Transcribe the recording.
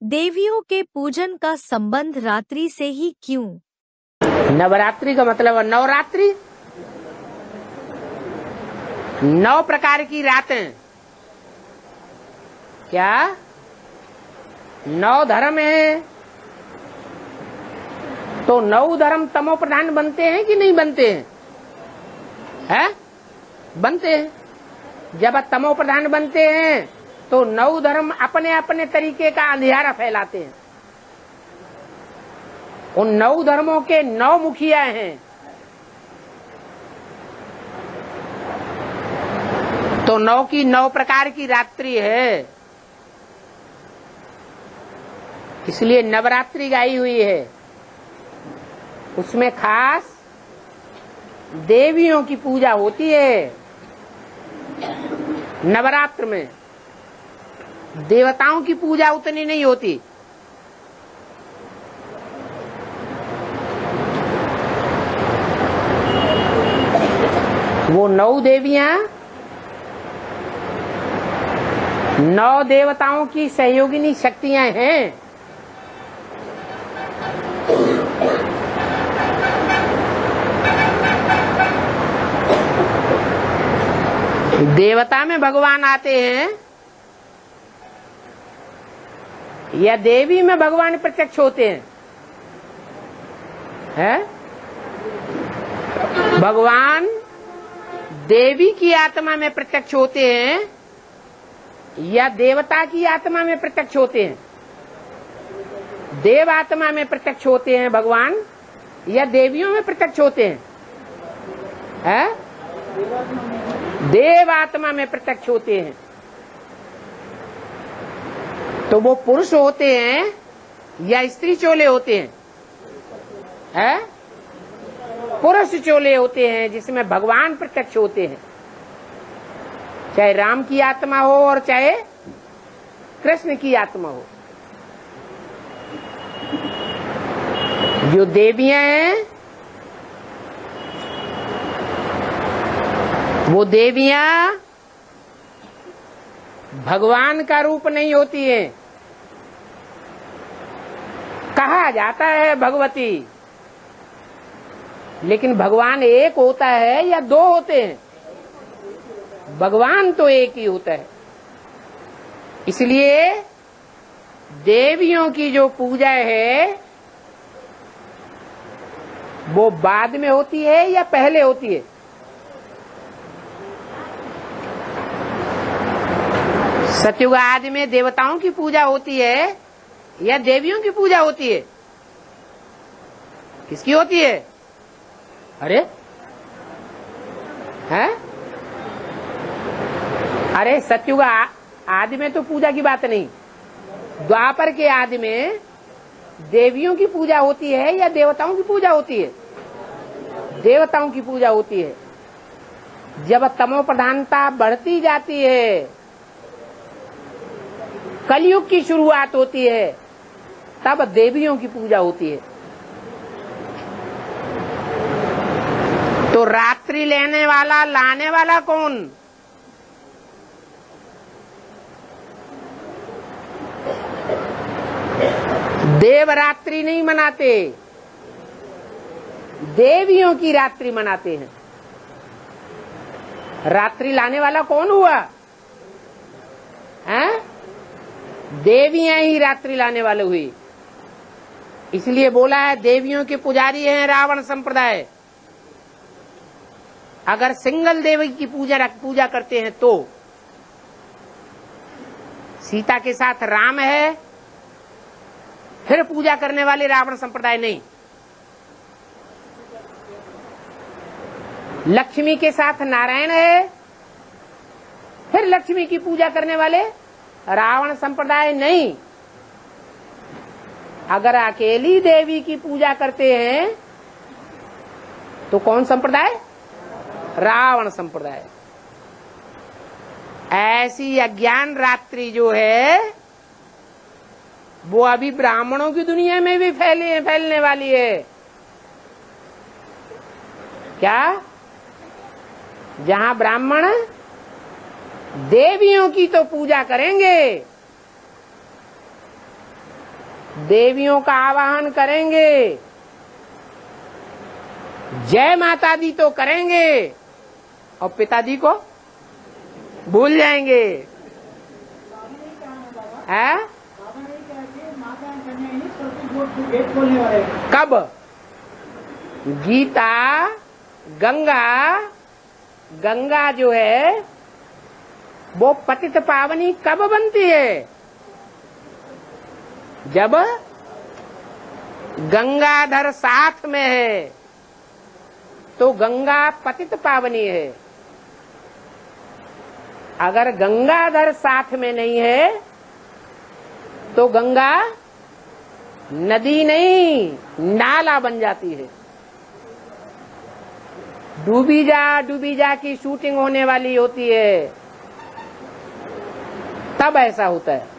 देवियों के पूजन का संबंध रात्रि से ही क्यों? नवरात्रि का मतलब है नवरात्रि, 9 प्रकार की रातें। क्या 9 धर्म है? तो 9 धर्म तमो प्रधान बनते हैं कि नहीं बनते हैं? है? बनते हैं। जब तमो प्रधान बनते हैं तो 9 धर्म अपने अपने तरीके का अंधियारा फैलाते हैं। उन 9 धर्मों के 9 मुखिया हैं। तो 9 की 9 प्रकार की रात्रि है, इसलिए नवरात्रि गाई हुई है। उसमें खास देवियों की पूजा होती है। नवरात्र में देवताओं की पूजा उतनी नहीं होती। वो 9 देवियां 9 देवताओं की सहयोगिनी शक्तियां हैं। देवता में भगवान आते हैं या देवी में भगवान प्रत्यक्ष होते हैं? भगवान देवी की आत्मा में प्रत्यक्ष होते हैं या देवता की आत्मा में प्रत्यक्ष होते हैं? देव आत्मा में प्रत्यक्ष होते हैं भगवान या देवियों में प्रत्यक्ष होते हैं? देव आत्मा में प्रत्यक्ष होते हैं। तो वो पुरुष होते हैं या स्त्री चोले होते हैं? पुरुष चोले होते हैं जिसमें भगवान प्रत्यक्ष होते हैं, चाहे राम की आत्मा हो और चाहे कृष्ण की आत्मा हो। जो देवियां हैं वो देवियां भगवान का रूप नहीं होती है। कहा जाता है भगवती, लेकिन भगवान एक होता है या 2 होते हैं? भगवान तो एक ही होता है। इसलिए देवियों की जो पूजा है वो बाद में होती है या पहले होती है? सतयुग आदि में देवताओं की पूजा होती है या देवियों की पूजा होती है? किसकी होती है? अरे सतयुग आदि में तो पूजा की बात नहीं। द्वापर के आदि में देवियों की पूजा होती है या देवताओं की पूजा होती है? देवताओं की पूजा होती है। जब तमो प्रधानता बढ़ती जाती है, कलयुग की शुरुआत होती है, तब देवियों की पूजा होती है। तो रात्रि लेने वाला लाने वाला कौन? देव रात्रि नहीं मनाते, देवियों की रात्रि मनाते हैं। रात्रि लाने वाला कौन हुआ? देवियां ही रात्रि लाने वाले हुई। इसलिए बोला है देवियों के पुजारी हैं रावण संप्रदाय। अगर सिंगल देवी की पूजा करते हैं तो सीता के साथ राम है, फिर पूजा करने वाले रावण संप्रदाय नहीं। लक्ष्मी के साथ नारायण है, फिर लक्ष्मी की पूजा करने वाले रावण संप्रदाय नहीं। अगर अकेली देवी की पूजा करते हैं तो कौन संप्रदाय? रावण संप्रदाय। ऐसी अज्ञान रात्रि जो है वो अभी ब्राह्मणों की दुनिया में भी फैलने वाली है। क्या? जहां ब्राह्मण देवियों की तो पूजा करेंगे, देवियों का आवाहन करेंगे, जय माता दी तो करेंगे और पिताजी को भूल जाएंगे। है कब? गीता, गंगा जो है वो पतित पावनी कब बनती है? जब गंगाधर साथ में है तो गंगा पतित पावनी है। अगर गंगाधर साथ में नहीं है तो गंगा नदी नहीं, नाला बन जाती है। डूबी जा की शूटिंग होने वाली होती है, तब ऐसा होता है।